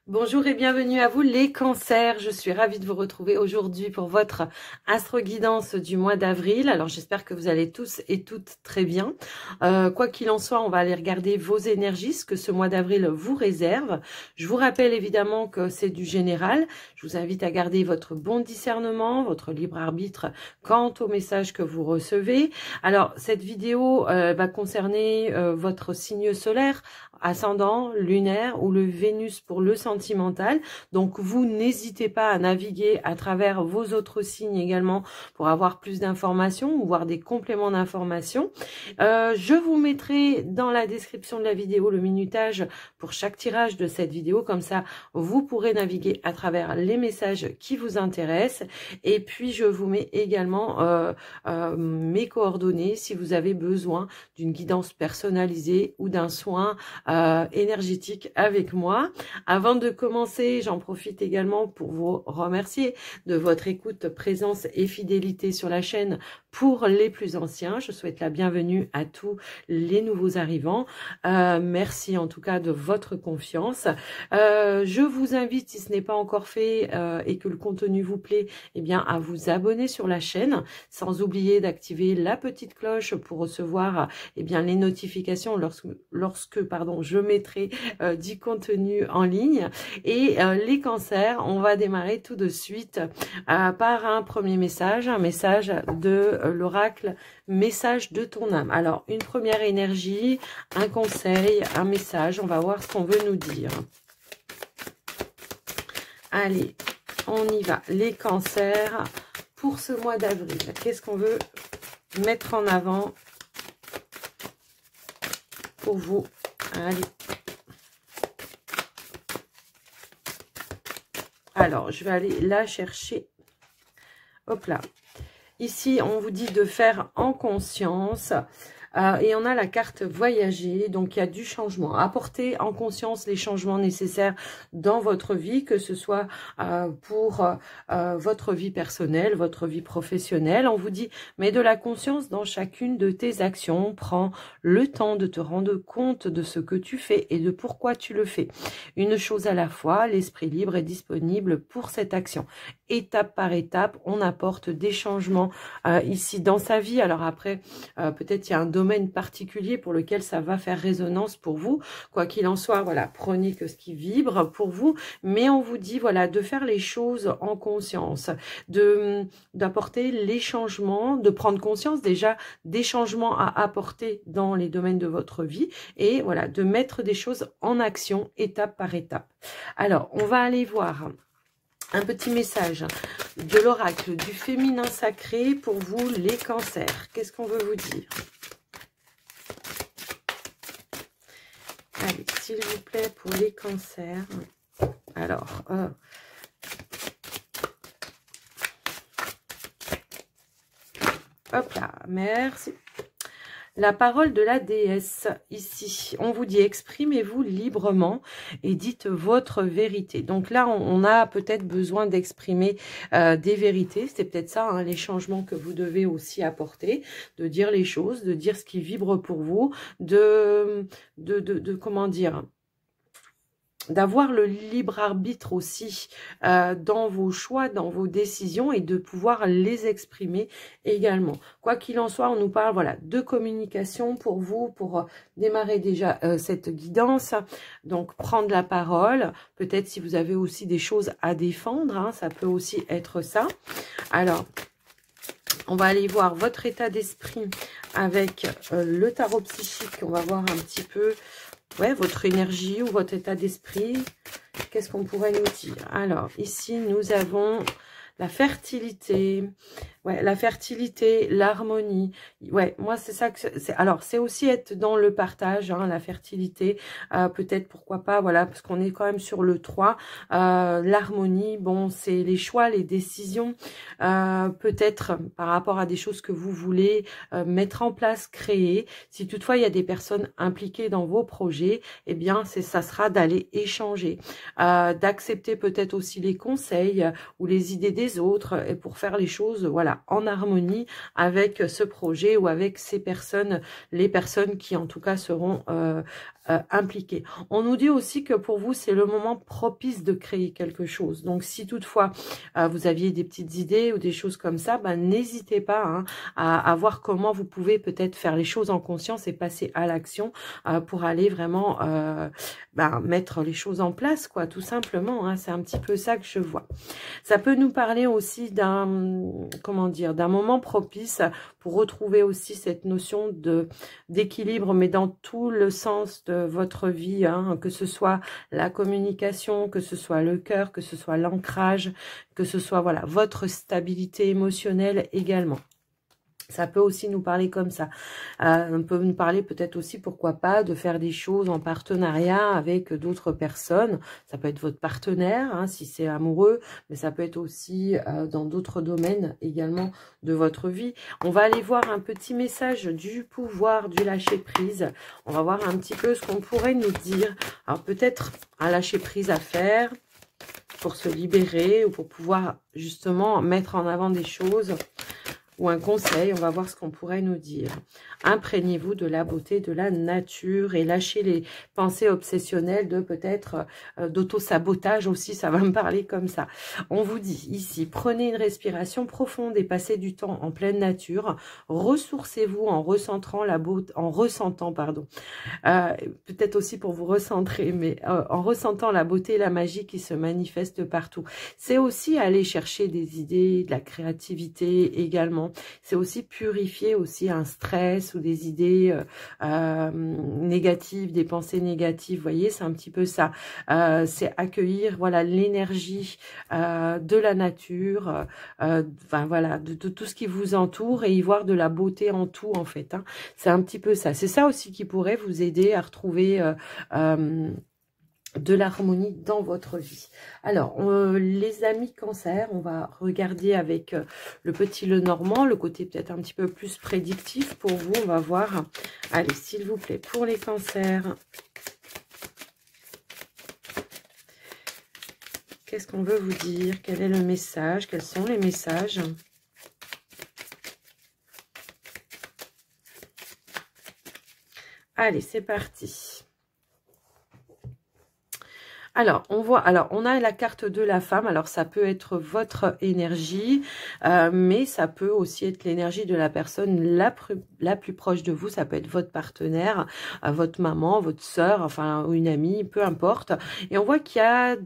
Bonjour et bienvenue à vous les cancers, je suis ravie de vous retrouver aujourd'hui pour votre astro-guidance du mois d'avril. Alors j'espère que vous allez tous et toutes très bien. Quoi qu'il en soit, on va aller regarder vos énergies, ce que ce mois d'avril vous réserve. Je vous rappelle évidemment que c'est du général. Je vous invite à garder votre bon discernement, votre libre arbitre quant au message que vous recevez. Alors cette vidéo va concerner votre signe solaire, ascendant, lunaire ou le Vénus pour le sentimental. Donc vous n'hésitez pas à naviguer à travers vos autres signes également pour avoir plus d'informations ou voir des compléments d'informations. Je vous mettrai dans la description de la vidéo le minutage pour chaque tirage de cette vidéo. Comme ça, vous pourrez naviguer à travers les messages qui vous intéressent. Et puis, je vous mets également mes coordonnées si vous avez besoin d'une guidance personnalisée ou d'un soin énergétique avec moi. Avant de commencer, j'en profite également pour vous remercier de votre écoute, présence et fidélité sur la chaîne. Pour les plus anciens, je souhaite la bienvenue à tous les nouveaux arrivants. Merci en tout cas de votre confiance. Je vous invite, si ce n'est pas encore fait et que le contenu vous plaît, eh bien à vous abonner sur la chaîne, sans oublier d'activer la petite cloche pour recevoir eh bien les notifications lorsque je mettrai du contenu en ligne. Et les cancers, on va démarrer tout de suite par un premier message, un message de l'oracle, message de ton âme. Alors, une première énergie, un conseil, un message, on va voir ce qu'on veut nous dire. Allez, on y va. Les cancers, pour ce mois d'avril, qu'est-ce qu'on veut mettre en avant pour vous? Allez. Alors, je vais aller la chercher. Hop là. Ici, on vous dit de faire en conscience. Et on a la carte voyager, donc il y a du changement. Apportez en conscience les changements nécessaires dans votre vie, que ce soit pour votre vie personnelle, votre vie professionnelle. On vous dit, mets de la conscience dans chacune de tes actions. Prends le temps de te rendre compte de ce que tu fais et de pourquoi tu le fais. Une chose à la fois, l'esprit libre est disponible pour cette action. Étape par étape, on apporte des changements ici dans sa vie. Alors après, peut-être il y a un domaine particulier pour lequel ça va faire résonance pour vous. Quoi qu'il en soit, voilà, prenez que ce qui vibre pour vous, mais on vous dit, voilà, de faire les choses en conscience, d'apporter les changements, de prendre conscience déjà des changements à apporter dans les domaines de votre vie et voilà, de mettre des choses en action étape par étape. Alors, on va aller voir un petit message de l'oracle du féminin sacré pour vous les cancers. Qu'est-ce qu'on veut vous dire? Allez, s'il vous plaît, pour les cancers. Alors, hop là, merci. La parole de la déesse, ici, on vous dit exprimez-vous librement et dites votre vérité. Donc là, on a peut-être besoin d'exprimer des vérités. C'est peut-être ça, hein, les changements que vous devez aussi apporter, de dire les choses, de dire ce qui vibre pour vous, comment dire, d'avoir le libre arbitre aussi dans vos choix, dans vos décisions et de pouvoir les exprimer également. Quoi qu'il en soit, on nous parle voilà de communication pour vous, pour démarrer déjà cette guidance. Donc prendre la parole, peut-être si vous avez aussi des choses à défendre, hein, ça peut aussi être ça. Alors, on va aller voir votre état d'esprit avec le tarot psychique. On va voir un petit peu votre énergie ou votre état d'esprit. Qu'est-ce qu'on pourrait nous dire? Alors, ici, nous avons la fertilité. Ouais, la fertilité, l'harmonie. Ouais, moi, c'est ça que c'est. Alors, c'est aussi être dans le partage, hein, la fertilité. Peut-être, pourquoi pas, voilà, parce qu'on est quand même sur le 3. L'harmonie, bon, c'est les choix, les décisions. Peut-être par rapport à des choses que vous voulez mettre en place, créer. Si toutefois, il y a des personnes impliquées dans vos projets, eh bien, ça sera d'aller échanger. D'accepter peut-être aussi les conseils ou les idées des autres et pour faire les choses, voilà, voilà, en harmonie avec ce projet ou avec ces personnes, les personnes qui en tout cas seront impliquées. On nous dit aussi que pour vous, c'est le moment propice de créer quelque chose. Donc, si toutefois, vous aviez des petites idées ou des choses comme ça, ben, n'hésitez pas hein, à voir comment vous pouvez peut-être faire les choses en conscience et passer à l'action pour aller vraiment mettre les choses en place, quoi, tout simplement. Hein, c'est un petit peu ça que je vois. Ça peut nous parler aussi d'un, comment dire, d'un moment propice pour retrouver aussi cette notion d'équilibre, mais dans tout le sens de votre vie, hein, que ce soit la communication, que ce soit le cœur, que ce soit l'ancrage, que ce soit voilà votre stabilité émotionnelle également. Ça peut aussi nous parler comme ça. On peut nous parler peut-être aussi, pourquoi pas, de faire des choses en partenariat avec d'autres personnes. Ça peut être votre partenaire, hein, si c'est amoureux, mais ça peut être aussi dans d'autres domaines également de votre vie. On va aller voir un petit message du pouvoir du lâcher-prise. On va voir un petit peu ce qu'on pourrait nous dire. Alors peut-être un lâcher-prise à faire pour se libérer ou pour pouvoir justement mettre en avant des choses. Ou un conseil, on va voir ce qu'on pourrait nous dire. Imprégnez-vous de la beauté de la nature et lâchez les pensées obsessionnelles de peut-être d'auto-sabotage aussi, ça va me parler comme ça. On vous dit ici, prenez une respiration profonde et passez du temps en pleine nature. Ressourcez-vous en recentrant la beauté, en ressentant, pardon, peut-être aussi pour vous recentrer, mais en ressentant la beauté et la magie qui se manifestent partout. C'est aussi aller chercher des idées, de la créativité également. C'est aussi purifier aussi un stress ou des idées négatives, des pensées négatives. Vous voyez, c'est un petit peu ça. C'est accueillir voilà l'énergie de la nature, enfin voilà, de tout ce qui vous entoure et y voir de la beauté en tout en fait. Hein. C'est un petit peu ça. C'est ça aussi qui pourrait vous aider à retrouver de l'harmonie dans votre vie. Alors, les amis cancer, on va regarder avec le petit Lenormand, le côté peut-être un petit peu plus prédictif pour vous. On va voir. Allez, s'il vous plaît, pour les cancers. Qu'est-ce qu'on veut vous dire? Quel est le message? Quels sont les messages? Allez, c'est parti. Alors, on a la carte de la femme. Alors, ça peut être votre énergie, mais ça peut aussi être l'énergie de la personne la plus proche de vous. Ça peut être votre partenaire, votre maman, votre sœur, enfin, ou une amie, peu importe. Et on voit qu'il y a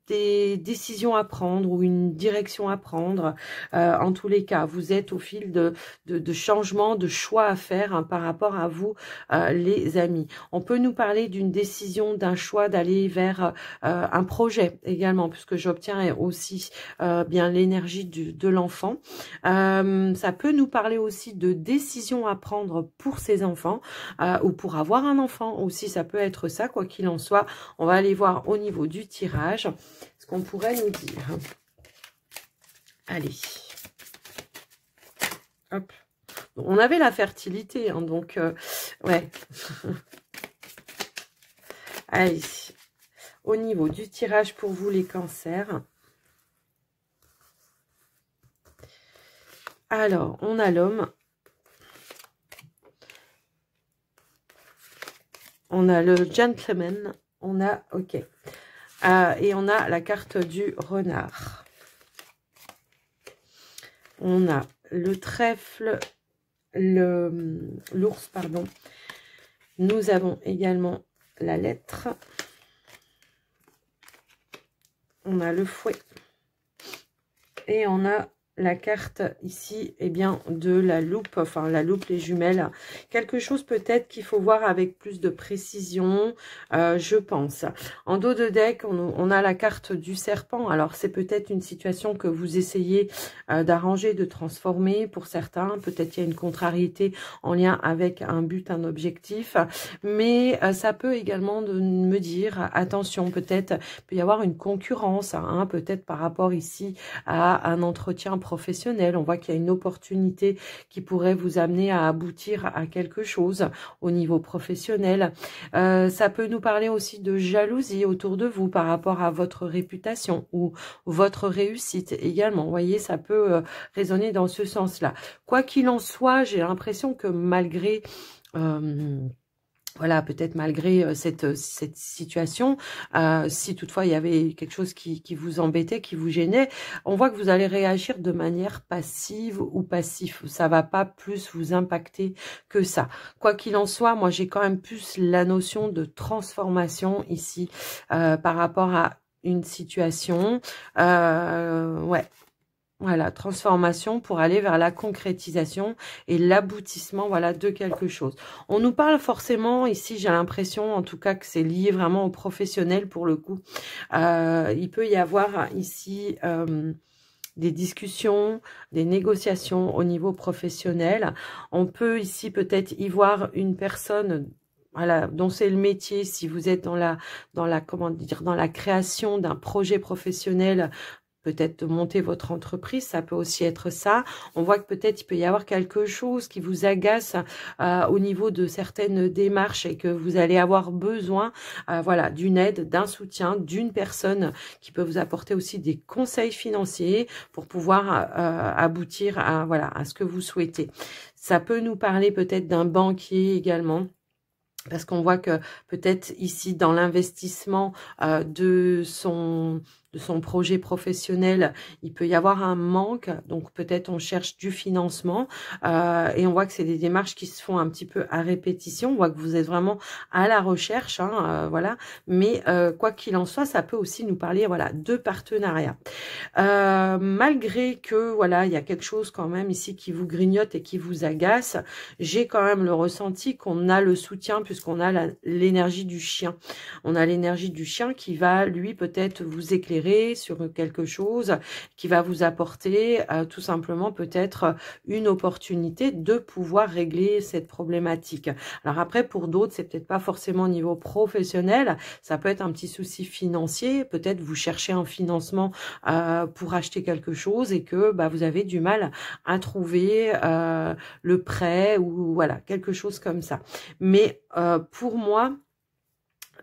des décisions à prendre ou une direction à prendre. En tous les cas, vous êtes au fil de changements, de choix à faire hein, par rapport à vous, les amis. On peut nous parler d'une décision, d'un choix d'aller vers un projet également, puisque j'obtiens aussi bien l'énergie de l'enfant. Ça peut nous parler aussi de décisions à prendre pour ses enfants ou pour avoir un enfant aussi. Ça peut être ça, quoi qu'il en soit. On va aller voir au niveau du tirage ce qu'on pourrait nous dire. Allez. Hop. On avait la fertilité, hein, donc, ouais. Allez. Au niveau du tirage pour vous, les cancers. Alors, on a l'homme. On a le gentleman. On a, ok. Et on a la carte du renard. On a le trèfle, l'ours, pardon. Nous avons également la lettre. On a le fouet. Et on a la carte ici, eh bien, de la loupe, enfin la loupe, les jumelles. Quelque chose peut-être qu'il faut voir avec plus de précision, je pense. En dos de deck, on a la carte du serpent. Alors, c'est peut-être une situation que vous essayez d'arranger, de transformer pour certains. Peut-être il y a une contrariété en lien avec un but, un objectif. Mais ça peut également me dire, attention, peut-être peut y avoir une concurrence, hein, peut-être par rapport ici à un entretien professionnel. On voit qu'il y a une opportunité qui pourrait vous amener à aboutir à quelque chose au niveau professionnel. Ça peut nous parler aussi de jalousie autour de vous par rapport à votre réputation ou votre réussite également. Vous voyez, ça peut résonner dans ce sens-là. Quoi qu'il en soit, j'ai l'impression que malgré... voilà, peut-être malgré cette situation, si toutefois il y avait quelque chose qui vous embêtait, qui vous gênait, on voit que vous allez réagir de manière passive ou passif. Ça va pas plus vous impacter que ça. Quoi qu'il en soit, moi j'ai quand même plus la notion de transformation ici par rapport à une situation. Ouais. Voilà, transformation pour aller vers la concrétisation et l'aboutissement, voilà, de quelque chose. On nous parle forcément, ici, j'ai l'impression, en tout cas, que c'est lié vraiment au professionnel pour le coup. Il peut y avoir ici des discussions, des négociations au niveau professionnel. On peut ici peut-être y voir une personne... Voilà, dont c'est le métier, si vous êtes dans la comment dire, dans la création d'un projet professionnel, peut-être de monter votre entreprise, ça peut aussi être ça. On voit que peut-être il peut y avoir quelque chose qui vous agace au niveau de certaines démarches et que vous allez avoir besoin voilà, d'une aide, d'un soutien, d'une personne qui peut vous apporter aussi des conseils financiers pour pouvoir aboutir à, voilà, à ce que vous souhaitez. Ça peut nous parler peut-être d'un banquier également. Parce qu'on voit que peut-être ici dans l'investissement de son projet professionnel, il peut y avoir un manque, donc peut-être on cherche du financement et on voit que c'est des démarches qui se font un petit peu à répétition, on voit que vous êtes vraiment à la recherche, hein, voilà, mais quoi qu'il en soit, ça peut aussi nous parler, voilà, de partenariat. Malgré que, voilà, il y a quelque chose quand même ici qui vous grignote et qui vous agace, j'ai quand même le ressenti qu'on a le soutien puisqu'on a l'énergie du chien. On a l'énergie du chien qui va, lui, peut-être vous éclairer sur quelque chose, qui va vous apporter tout simplement peut-être une opportunité de pouvoir régler cette problématique. Alors après, pour d'autres, c'est peut-être pas forcément au niveau professionnel, ça peut être un petit souci financier, peut-être vous cherchez un financement pour acheter quelque chose et que bah, vous avez du mal à trouver le prêt ou voilà, quelque chose comme ça. Mais pour moi,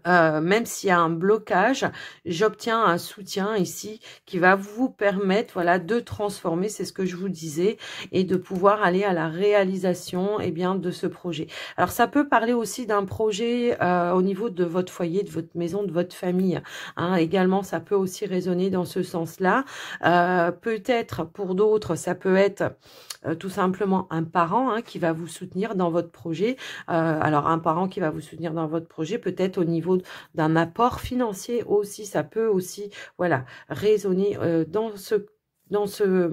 même s'il y a un blocage, j'obtiens un soutien ici qui va vous permettre, voilà, de transformer, c'est ce que je vous disais, et de pouvoir aller à la réalisation, eh bien, de ce projet. Alors, ça peut parler aussi d'un projet au niveau de votre foyer, de votre maison, de votre famille. Hein. Également, ça peut aussi résonner dans ce sens-là. Peut-être pour d'autres, ça peut être tout simplement un parent qui va vous soutenir dans votre projet. Alors, un parent qui va vous soutenir dans votre projet, peut-être au niveau d'un apport financier aussi, ça peut aussi, voilà, résonner dans ce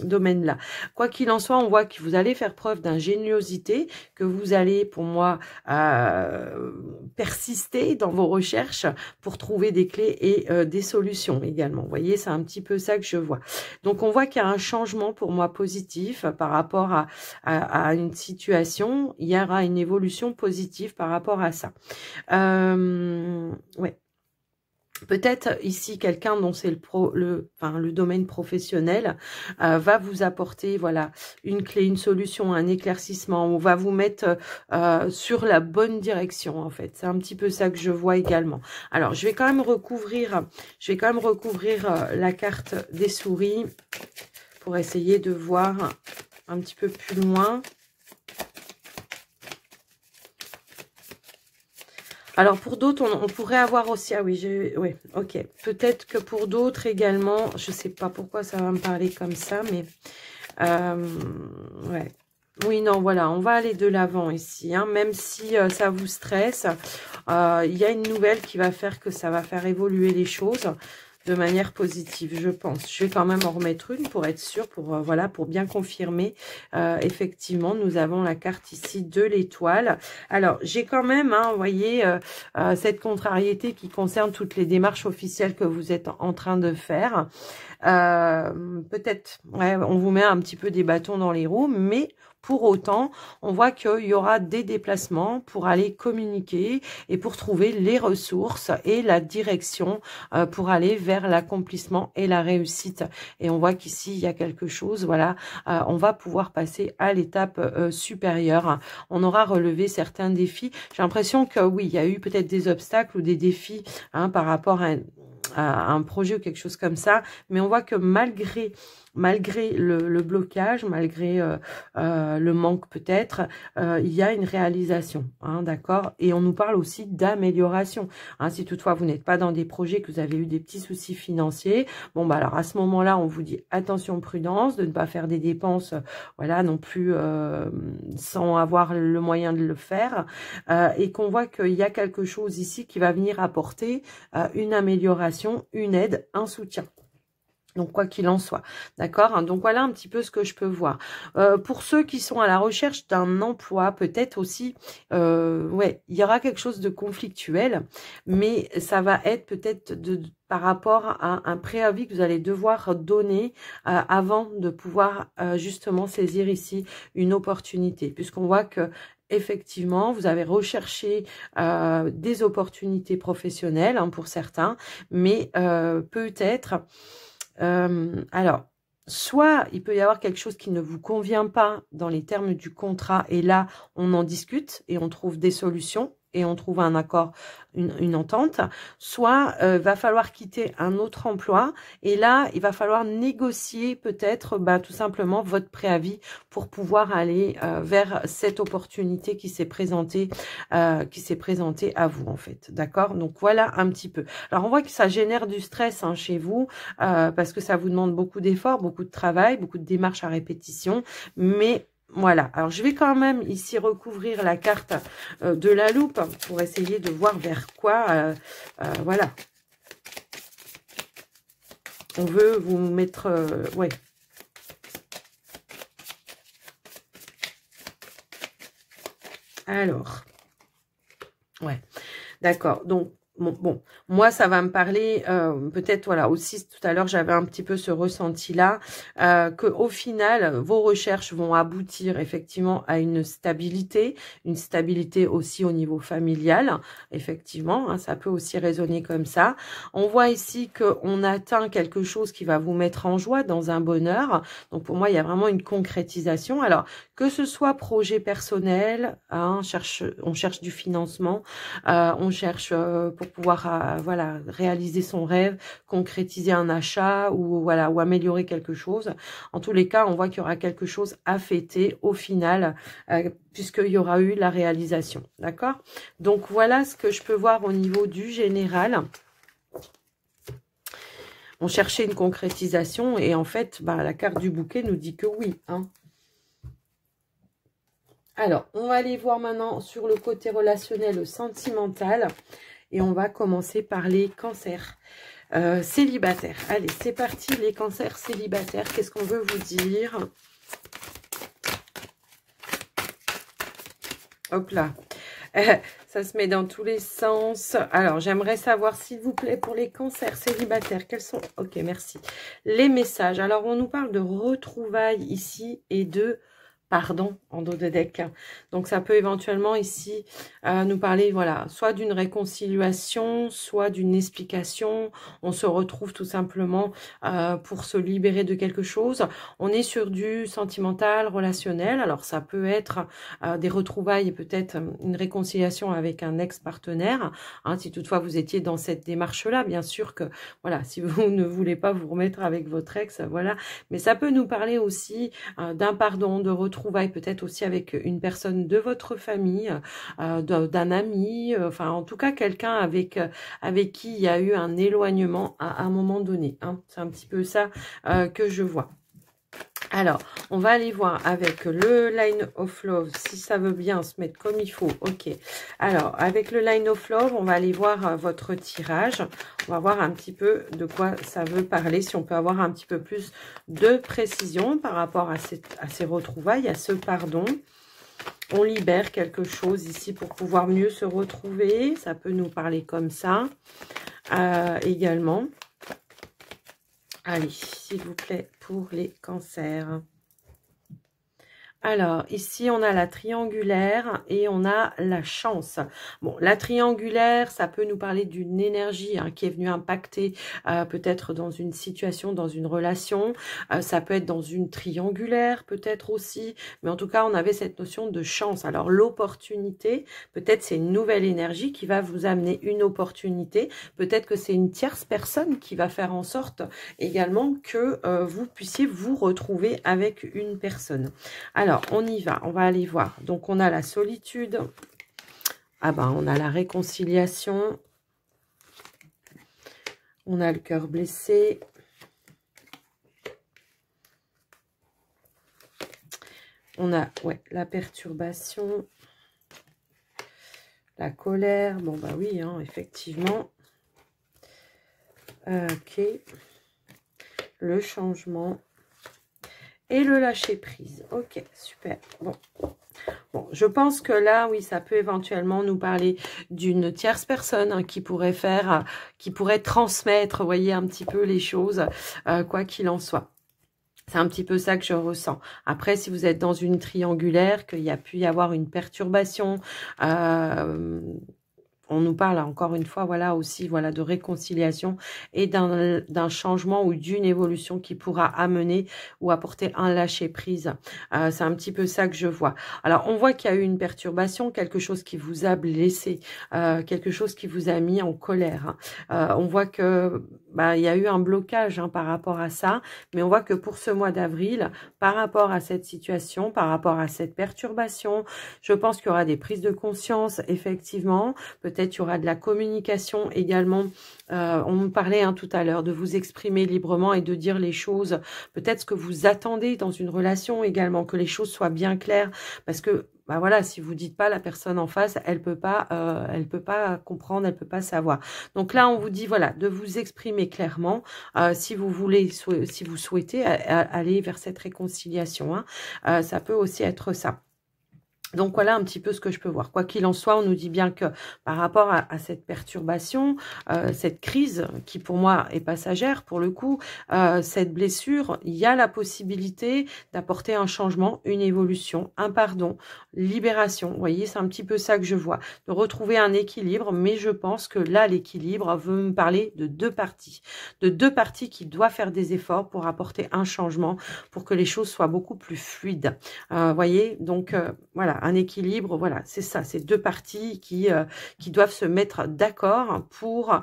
domaine-là. Quoi qu'il en soit, on voit que vous allez faire preuve d'ingéniosité, que vous allez, pour moi, persister dans vos recherches pour trouver des clés et des solutions également. Vous voyez, c'est un petit peu ça que je vois. Donc, on voit qu'il y a un changement pour moi positif par rapport à une situation. Il y aura une évolution positive par rapport à ça. Ouais. Peut-être ici quelqu'un dont c'est le domaine professionnel va vous apporter, voilà, une clé, une solution, un éclaircissement. On va vous mettre sur la bonne direction en fait. C'est un petit peu ça que je vois également. Alors je vais quand même recouvrir la carte des souris pour essayer de voir un petit peu plus loin. Alors, pour d'autres, on pourrait avoir aussi... Ah oui, oui, ok. Peut-être que pour d'autres également, je ne sais pas pourquoi ça va me parler comme ça, mais... ouais. Oui, non, voilà, on va aller de l'avant ici. Hein, même si ça vous stresse, il y a une nouvelle qui va faire que ça va faire évoluer les choses de manière positive, je pense. Je vais quand même en remettre une pour être sûre, voilà, pour bien confirmer. Effectivement, nous avons la carte ici de l'étoile. Alors, j'ai quand même, hein, vous voyez, cette contrariété qui concerne toutes les démarches officielles que vous êtes en train de faire. Peut-être, ouais, on vous met un petit peu des bâtons dans les roues, mais Pour autant, on voit qu'il y aura des déplacements pour aller communiquer et pour trouver les ressources et la direction pour aller vers l'accomplissement et la réussite. Et on voit qu'ici, il y a quelque chose, voilà, on va pouvoir passer à l'étape supérieure. On aura relevé certains défis. J'ai l'impression que oui, il y a eu peut-être des obstacles ou des défis par rapport à un projet ou quelque chose comme ça, mais on voit que malgré le blocage, malgré le manque peut-être, il y a une réalisation, d'accord. Et on nous parle aussi d'amélioration. Si toutefois vous n'êtes pas dans des projets, que vous avez eu des petits soucis financiers, bon bah alors à ce moment-là, on vous dit attention, prudence, de ne pas faire des dépenses, voilà, non plus sans avoir le moyen de le faire, et qu'on voit qu'il y a quelque chose ici qui va venir apporter une amélioration, une aide, un soutien. Donc, quoi qu'il en soit, d'accord. Donc, voilà un petit peu ce que je peux voir. Pour ceux qui sont à la recherche d'un emploi, peut-être aussi, ouais, il y aura quelque chose de conflictuel, mais ça va être peut-être par rapport à un préavis que vous allez devoir donner avant de pouvoir justement saisir ici une opportunité, puisqu'on voit que effectivement, vous avez recherché des opportunités professionnelles pour certains, mais peut-être... alors, soit il peut y avoir quelque chose qui ne vous convient pas dans les termes du contrat, et là, on en discute et on trouve des solutions et on trouve un accord, une entente, soit va falloir quitter un autre emploi, et là, il va falloir négocier peut-être tout simplement votre préavis pour pouvoir aller vers cette opportunité qui s'est présentée à vous, en fait, d'accord. Donc, voilà un petit peu. Alors, on voit que ça génère du stress chez vous, parce que ça vous demande beaucoup d'efforts, beaucoup de travail, beaucoup de démarches à répétition, mais... Voilà, alors je vais quand même ici recouvrir la carte de la loupe pour essayer de voir vers quoi, voilà. On veut vous mettre, ouais. Alors, ouais, d'accord, donc, bon, moi, ça va me parler, peut-être, voilà, aussi, tout à l'heure, j'avais un petit peu ce ressenti-là, qu'au final, vos recherches vont aboutir, effectivement, à une stabilité aussi au niveau familial, effectivement, ça peut aussi résonner comme ça. On voit ici qu'on atteint quelque chose qui va vous mettre en joie, dans un bonheur, donc pour moi, il y a vraiment une concrétisation. Alors, que ce soit projet personnel, on cherche du financement, on cherche pour pouvoir voilà, réaliser son rêve, concrétiser un achat ou voilà, ou améliorer quelque chose. En tous les cas, on voit qu'il y aura quelque chose à fêter au final, puisqu'il y aura eu la réalisation. D'accord? Donc voilà ce que je peux voir au niveau du général. On cherchait une concrétisation et en fait, la carte du bouquet nous dit que oui. Alors, on va aller voir maintenant sur le côté relationnel, sentimental. Et on va commencer par les cancers célibataires. Allez, c'est parti, les cancers célibataires. Qu'est-ce qu'on veut vous dire? Hop là. Ça se met dans tous les sens. Alors, j'aimerais savoir, s'il vous plaît, pour les cancers célibataires, quels sont... Ok, merci. Les messages. Alors, on nous parle de retrouvailles ici et de... Pardon, en dos de deck. Donc, ça peut éventuellement ici nous parler, voilà, soit d'une réconciliation, soit d'une explication. On se retrouve tout simplement pour se libérer de quelque chose. On est sur du sentimental, relationnel. Alors, ça peut être des retrouvailles et peut-être une réconciliation avec un ex-partenaire. Si toutefois vous étiez dans cette démarche-là, bien sûr que, voilà, si vous ne voulez pas vous remettre avec votre ex, voilà. Mais ça peut nous parler aussi d'un pardon, de retrouvailles, peut-être aussi avec une personne de votre famille, d'un ami, enfin en tout cas quelqu'un avec qui il y a eu un éloignement à un moment donné. C'est un petit peu ça que je vois. Alors, on va aller voir avec le Line of Love, si ça veut bien se mettre comme il faut. Ok. Alors, avec le Line of Love, on va aller voir votre tirage. On va voir un petit peu de quoi ça veut parler, si on peut avoir un petit peu plus de précision par rapport à ces retrouvailles, à ce pardon. On libère quelque chose ici pour pouvoir mieux se retrouver. Ça peut nous parler comme ça également. Allez, s'il vous plaît, pour les cancers. Alors, ici, on a la triangulaire et on a la chance. Bon, la triangulaire, ça peut nous parler d'une énergie qui est venue impacter peut-être dans une situation, dans une relation. Ça peut être dans une triangulaire, peut-être aussi. Mais en tout cas, on avait cette notion de chance. Alors, l'opportunité, peut-être c'est une nouvelle énergie qui va vous amener une opportunité. Peut-être que c'est une tierce personne qui va faire en sorte également que vous puissiez vous retrouver avec une personne. Alors, on y va, on va aller voir. Donc, on a la solitude. Ah ben, on a la réconciliation. On a le cœur blessé. On a, ouais, la perturbation. La colère. Bon, bah oui, hein, effectivement. Ok. Le changement. Et le lâcher prise. Ok, super. Bon, je pense que là, oui, ça peut éventuellement nous parler d'une tierce personne qui pourrait faire, qui pourrait transmettre, vous voyez, un petit peu les choses, quoi qu'il en soit. C'est un petit peu ça que je ressens. Après, si vous êtes dans une triangulaire, qu'il y a pu y avoir une perturbation, on nous parle encore une fois, voilà, aussi, voilà, de réconciliation et d'un changement ou d'une évolution qui pourra amener ou apporter un lâcher-prise. C'est un petit peu ça que je vois. Alors, on voit qu'il y a eu une perturbation, quelque chose qui vous a blessé, quelque chose qui vous a mis en colère. On voit que il y a eu un blocage par rapport à ça, mais on voit que pour ce mois d'avril, par rapport à cette situation, par rapport à cette perturbation, je pense qu'il y aura des prises de conscience, effectivement. Peut-être il y aura de la communication également. On me parlait tout à l'heure de vous exprimer librement et de dire les choses. Peut-être ce que vous attendez dans une relation également, que les choses soient bien claires. Parce que voilà, si vous dites pas, la personne en face, elle peut pas comprendre, elle peut pas savoir. Donc là, on vous dit voilà, de vous exprimer clairement, si vous voulez, si vous souhaitez aller vers cette réconciliation. Ça peut aussi être ça. Donc voilà un petit peu ce que je peux voir. Quoi qu'il en soit, on nous dit bien que par rapport à cette perturbation, cette crise qui pour moi est passagère pour le coup, cette blessure, il y a la possibilité d'apporter un changement, une évolution, un pardon, libération. Vous voyez, c'est un petit peu ça que je vois. De retrouver un équilibre, mais je pense que là, l'équilibre veut me parler de deux parties. De deux parties qui doivent faire des efforts pour apporter un changement, pour que les choses soient beaucoup plus fluides. Voyez, donc voilà. Un équilibre, voilà, c'est ça, c'est deux parties qui doivent se mettre d'accord pour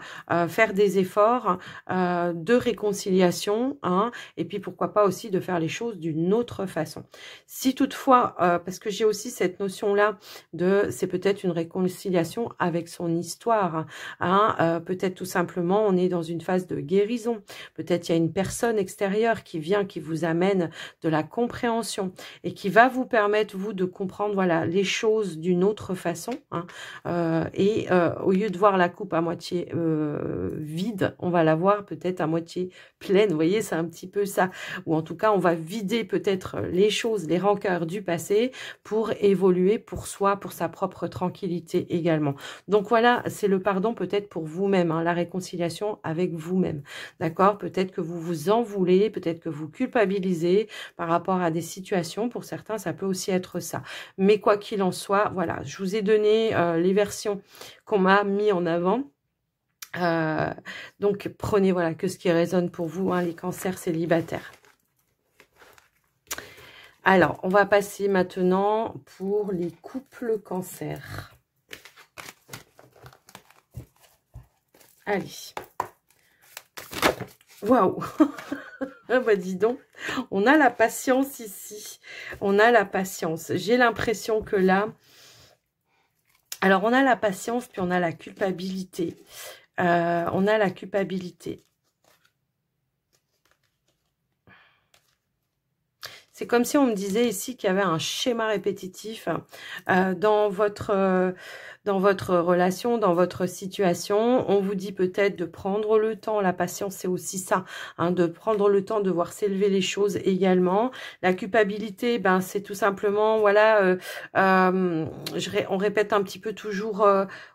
faire des efforts de réconciliation, et puis pourquoi pas aussi de faire les choses d'une autre façon. Si toutefois, parce que j'ai aussi cette notion-là de, c'est peut-être une réconciliation avec son histoire, peut-être tout simplement on est dans une phase de guérison, peut-être il y a une personne extérieure qui vient, qui vous amène de la compréhension et qui va vous permettre, vous, de comprendre, voilà, les choses d'une autre façon, au lieu de voir la coupe à moitié vide, on va la voir peut-être à moitié pleine. Vous voyez, c'est un petit peu ça, ou en tout cas on va vider peut-être les choses, les rancœurs du passé pour évoluer pour soi, pour sa propre tranquillité également. Donc voilà, c'est le pardon peut-être pour vous-même, la réconciliation avec vous-même, d'accord? Peut-être que vous vous en voulez, peut-être que vous culpabilisez par rapport à des situations. Pour certains, ça peut aussi être ça. Mais quoi qu'il en soit, voilà, je vous ai donné les versions qu'on m'a mis en avant. Donc, prenez voilà que ce qui résonne pour vous, les cancers célibataires. Alors, on va passer maintenant pour les couples cancers. Allez. Waouh. Ah bah dis donc, on a la patience ici. On a la patience. J'ai l'impression que là... Alors, on a la patience, puis on a la culpabilité. On a la culpabilité. C'est comme si on me disait ici qu'il y avait un schéma répétitif dans votre relation, dans votre situation. On vous dit peut-être de prendre le temps. La patience, c'est aussi ça, de prendre le temps de voir s'élever les choses également. La culpabilité, c'est tout simplement, voilà, on répète un petit peu toujours,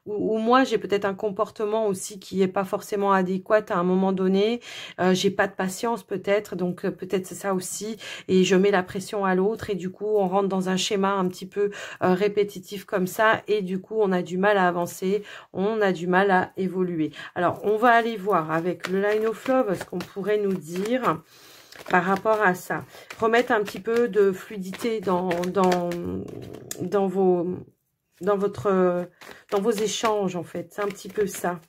ou moi, j'ai peut-être un comportement aussi qui est pas forcément adéquat à un moment donné. J'ai pas de patience peut-être, donc peut-être c'est ça aussi. Et je mets met la pression à l'autre et du coup, on rentre dans un schéma un petit peu répétitif comme ça et du coup, on a du mal à avancer, on a du mal à évoluer. Alors, on va aller voir avec le Line of Love ce qu'on pourrait nous dire par rapport à ça. Remettre un petit peu de fluidité dans vos échanges, en fait. C'est un petit peu ça.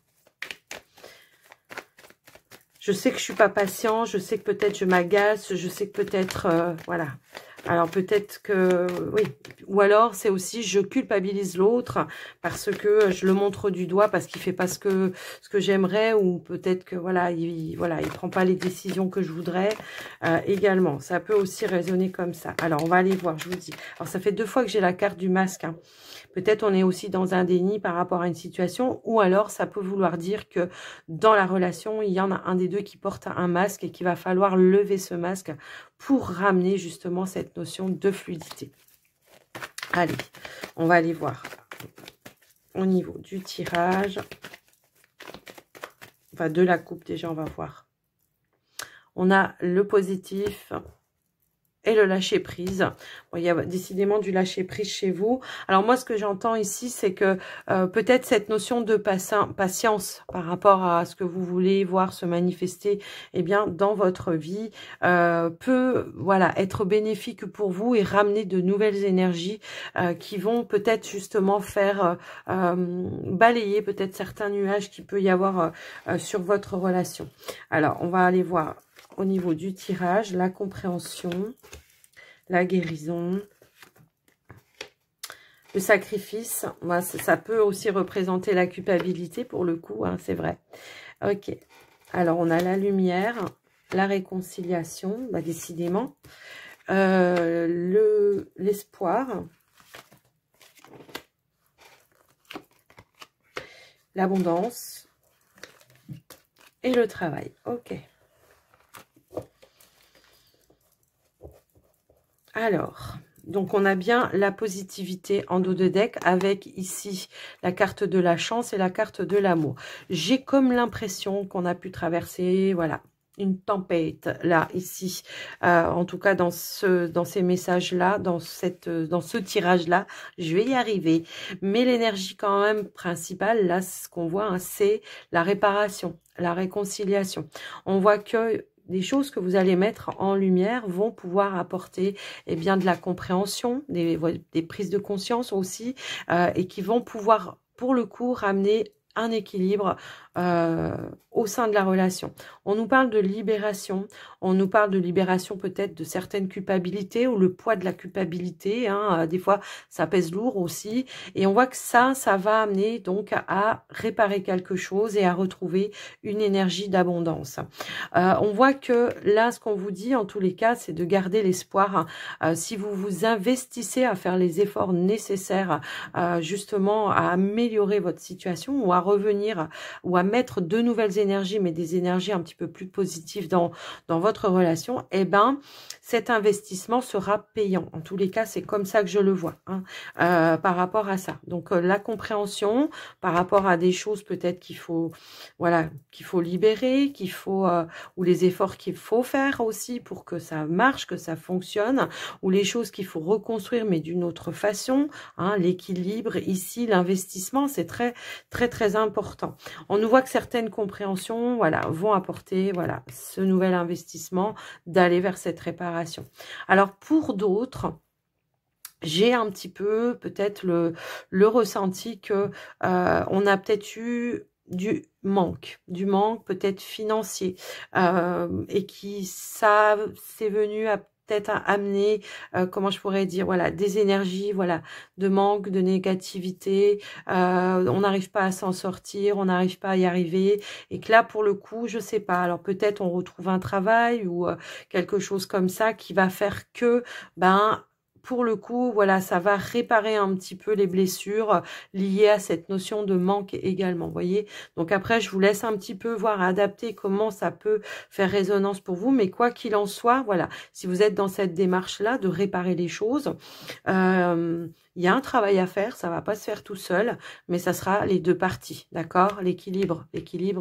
Je sais que je suis pas patient, je sais que peut-être je m'agace, je sais que peut-être, voilà. Alors peut-être que, oui, ou alors c'est aussi je culpabilise l'autre parce que je le montre du doigt parce qu'il fait pas ce que j'aimerais, ou peut-être que voilà, il prend pas les décisions que je voudrais également. Ça peut aussi résonner comme ça. Alors on va aller voir, je vous dis. Alors ça fait 2 fois que j'ai la carte du masque, hein. Peut-être on est aussi dans un déni par rapport à une situation, ou alors ça peut vouloir dire que dans la relation, il y en a un des deux qui porte un masque et qu'il va falloir lever ce masque pour ramener justement cette notion de fluidité. Allez, on va aller voir au niveau du tirage. Enfin, de la coupe déjà, on va voir. On a le positif et le lâcher prise. Bon, il y a décidément du lâcher prise chez vous. Alors moi, ce que j'entends ici, c'est que peut-être cette notion de patience par rapport à ce que vous voulez voir se manifester, eh bien, dans votre vie, peut, voilà, être bénéfique pour vous et ramener de nouvelles énergies qui vont peut-être justement faire balayer peut-être certains nuages qu'il peut y avoir sur votre relation. Alors, on va aller voir au niveau du tirage, la compréhension, la guérison, le sacrifice. Moi, ça peut aussi représenter la culpabilité pour le coup, hein, c'est vrai. Ok, alors on a la lumière, la réconciliation, bah, décidément, l'espoir, l'abondance et le travail. Ok. Alors, donc on a bien la positivité en dos de deck avec ici la carte de la chance et la carte de l'amour. J'ai comme l'impression qu'on a pu traverser, voilà, une tempête là, ici. En tout cas, dans ces messages-là, dans ce tirage-là, je vais y arriver. Mais l'énergie quand même principale, là, ce qu'on voit, hein, c'est la réparation, la réconciliation. On voit que des choses que vous allez mettre en lumière vont pouvoir apporter bien de la compréhension, des prises de conscience aussi, et qui vont pouvoir, pour le coup, ramener un équilibre au sein de la relation. On nous parle de libération, on nous parle de libération peut-être de certaines culpabilités ou le poids de la culpabilité, hein, des fois ça pèse lourd aussi, et on voit que ça va amener donc à réparer quelque chose et à retrouver une énergie d'abondance. On voit que là, ce qu'on vous dit en tous les cas, c'est de garder l'espoir. Si vous vous investissez à faire les efforts nécessaires justement à améliorer votre situation ou à revenir ou à mettre de nouvelles énergies, mais des énergies un petit peu plus positives dans votre relation, eh ben, cet investissement sera payant. En tous les cas, c'est comme ça que je le vois, hein, par rapport à ça. Donc, la compréhension par rapport à des choses peut-être qu'il faut, voilà, qu'il faut libérer, qu'il faut, ou les efforts qu'il faut faire aussi pour que ça marche, que ça fonctionne, ou les choses qu'il faut reconstruire, mais d'une autre façon, hein, l'équilibre ici, l'investissement, c'est très, très, très important. On nous voit que certaines compréhensions, voilà, vont apporter, voilà, ce nouvel investissement d'aller vers cette réparation. Alors, pour d'autres, j'ai un petit peu peut-être le ressenti que on a peut-être eu du manque peut-être financier, et qui ça c'est venu à peut-être à amener, comment je pourrais dire, voilà, des énergies, voilà, de manque, de négativité, on n'arrive pas à s'en sortir, on n'arrive pas à y arriver, et que là, pour le coup, je sais pas, alors peut-être on retrouve un travail ou quelque chose comme ça qui va faire que, ben, pour le coup, voilà, ça va réparer un petit peu les blessures liées à cette notion de manque également, vous voyez. Donc après, je vous laisse un petit peu voir, adapter comment ça peut faire résonance pour vous. Mais quoi qu'il en soit, voilà, si vous êtes dans cette démarche-là de réparer les choses, il y a un travail à faire, ça va pas se faire tout seul, mais ça sera les deux parties, d'accord? L'équilibre,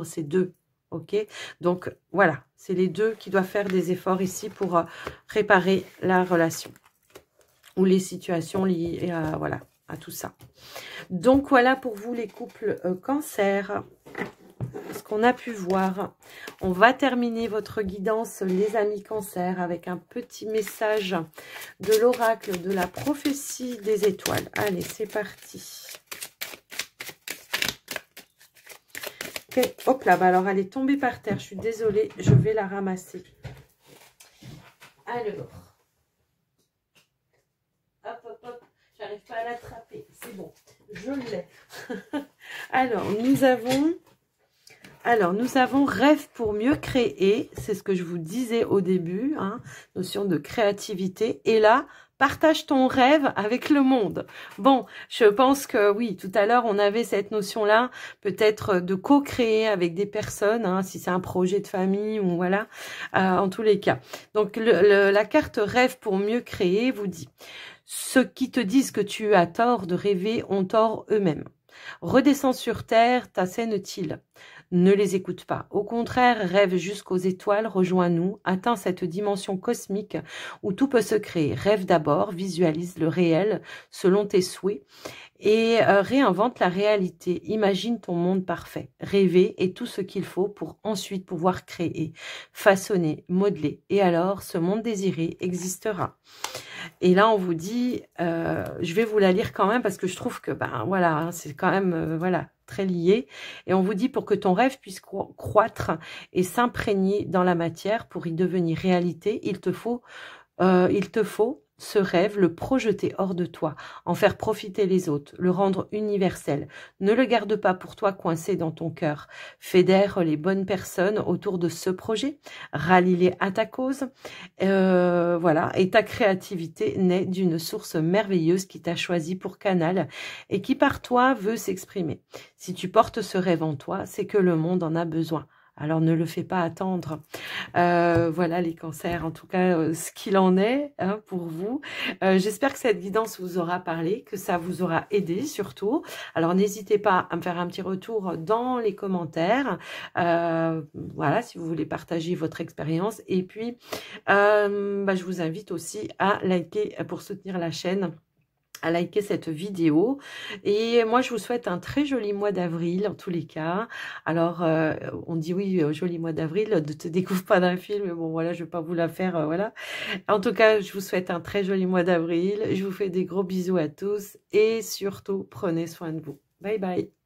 c'est deux. ok? Donc, voilà, c'est les deux qui doivent faire des efforts ici pour réparer la relation ou les situations liées à, voilà, à tout ça. Donc, voilà pour vous les couples cancer. Ce qu'on a pu voir. On va terminer votre guidance, les amis cancer, avec un petit message de l'oracle de la prophétie des étoiles. Allez, c'est parti. Okay. Hop là, bah alors elle est tombée par terre. Je suis désolée, je vais la ramasser. Alors. Hop, hop, hop. J'arrive pas à l'attraper. C'est bon, je l'ai. Alors, nous avons rêve pour mieux créer, c'est ce que je vous disais au début, hein, notion de créativité. Et là, partage ton rêve avec le monde. Bon, je pense que oui, tout à l'heure, on avait cette notion-là, peut-être de co-créer avec des personnes, hein, si c'est un projet de famille ou voilà, en tous les cas. Donc, la carte rêve pour mieux créer vous dit, ceux qui te disent que tu as tort de rêver ont tort eux-mêmes. Redescends sur terre, t'assène-t-il? Ne les écoute pas. Au contraire, rêve jusqu'aux étoiles, rejoins-nous, atteins cette dimension cosmique où tout peut se créer. Rêve d'abord, visualise le réel selon tes souhaits et réinvente la réalité. Imagine ton monde parfait. Rêver est tout ce qu'il faut pour ensuite pouvoir créer, façonner, modeler. Et alors, ce monde désiré existera. Et là, on vous dit, je vais vous la lire quand même parce que je trouve que, ben voilà, hein, c'est quand même, voilà, très lié. Et on vous dit, pour que ton rêve puisse croître et s'imprégner dans la matière, pour y devenir réalité, il te faut ce rêve, le projeter hors de toi, en faire profiter les autres, le rendre universel. Ne le garde pas pour toi coincé dans ton cœur. Fédère les bonnes personnes autour de ce projet, rallie-les à ta cause. Voilà, et ta créativité naît d'une source merveilleuse qui t'a choisi pour canal et qui par toi veut s'exprimer. Si tu portes ce rêve en toi, c'est que le monde en a besoin. Alors, ne le fais pas attendre. Voilà les cancers, en tout cas, ce qu'il en est hein, pour vous. J'espère que cette guidance vous aura parlé, que ça vous aura aidé surtout. Alors, n'hésitez pas à me faire un petit retour dans les commentaires. Voilà, si vous voulez partager votre expérience. Et puis, je vous invite aussi à liker pour soutenir la chaîne, à liker cette vidéo. Et moi, je vous souhaite un très joli mois d'avril, en tous les cas. Alors, on dit oui, joli mois d'avril, ne te découvre pas d'un film, mais bon, voilà, je vais pas vous la faire, voilà. En tout cas, je vous souhaite un très joli mois d'avril. Je vous fais des gros bisous à tous et surtout, prenez soin de vous. Bye bye.